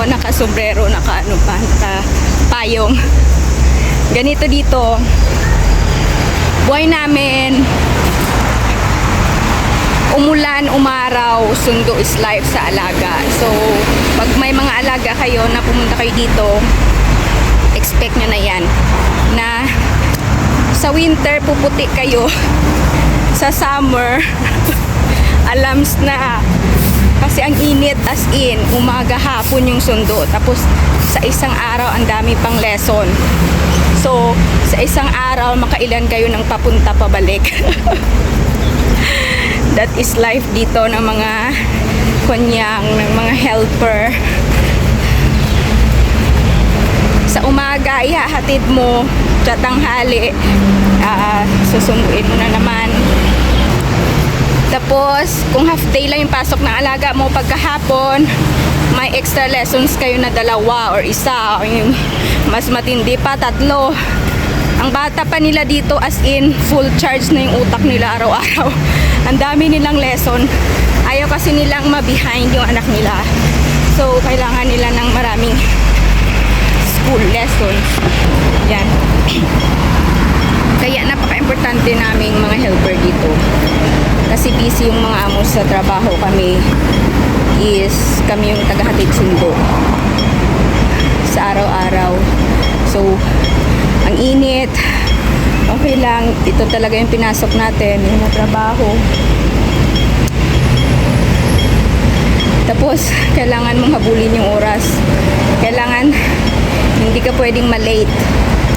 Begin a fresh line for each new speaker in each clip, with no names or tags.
ako naka-sombrero, naka-ano pa, naka-payong. Ganito dito. Buhay namin. Umulan, umaraw, sundo is life sa alaga. So, pag may mga alaga kayo na pumunta kayo dito, expect nyo na yan. Na sa winter, puputi kayo. Sa summer, alams na. Kasi ang init as in, umaga hapon yung sundo. Tapos, sa isang araw, ang dami pang lesson. So, sa isang araw, makailan kayo ng papunta pabalik. That is life dito ng mga kunyang, ng mga helper. Sa umaga, ihahatid mo, sa tanghali, susunduin mo na naman. Tapos, kung half day lang yung pasok ng alaga mo, pagkahapon, may extra lessons kayo na 2 or 1, o yung mas matindi pa, 3. Ang bata pa nila dito, as in, full charge na yung utak nila araw-araw. Ang dami nilang lesson. Ayaw kasi nilang ma-behind yung anak nila. So, kailangan nila ng maraming school lessons. Yan. Kaya napaka-importante naming mga helper dito. Kasi busy yung mga amo sa trabaho, kami yung tagahatid sundo sa araw-araw. So, ang init, okay lang, ito talaga yung pinasok natin, yung trabaho. Tapos, kailangan mong habulin yung oras. Kailangan, hindi ka pwedeng malate.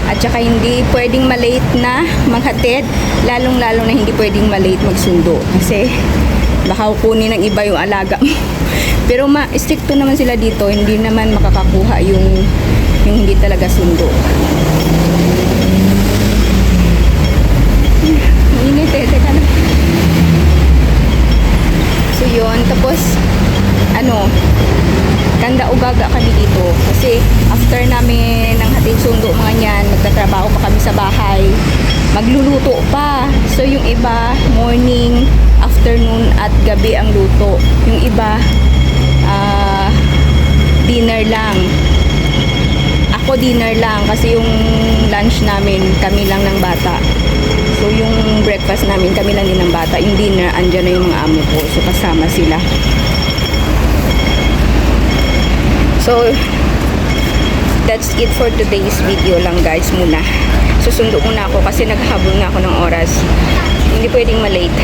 At saka hindi pwedeng malate na maghatid, lalong-lalo na hindi pwedeng malate magsundo. Kasi, baka kunin ng iba yung alaga mo. Pero stricto naman sila dito, hindi naman makakakuha yung hindi talaga sundo. Init eh, teka lang. So yun, tapos kanda ugaga kami dito kasi after namin ng hatid sundo mga yan, magtatrabaho pa kami sa bahay, magluluto pa. So yung iba morning, afternoon at gabi ang luto, yung iba dinner lang. Ako dinner lang kasi yung lunch namin kami lang ng bata. So yung breakfast namin kami lang din ng bata. Yung dinner andyan na yung mga amo ko, so kasama sila. So that's it for today's video lang guys muna. Susundo muna ako kasi naghahabol nga ako ng oras. Hindi pwedeng malate.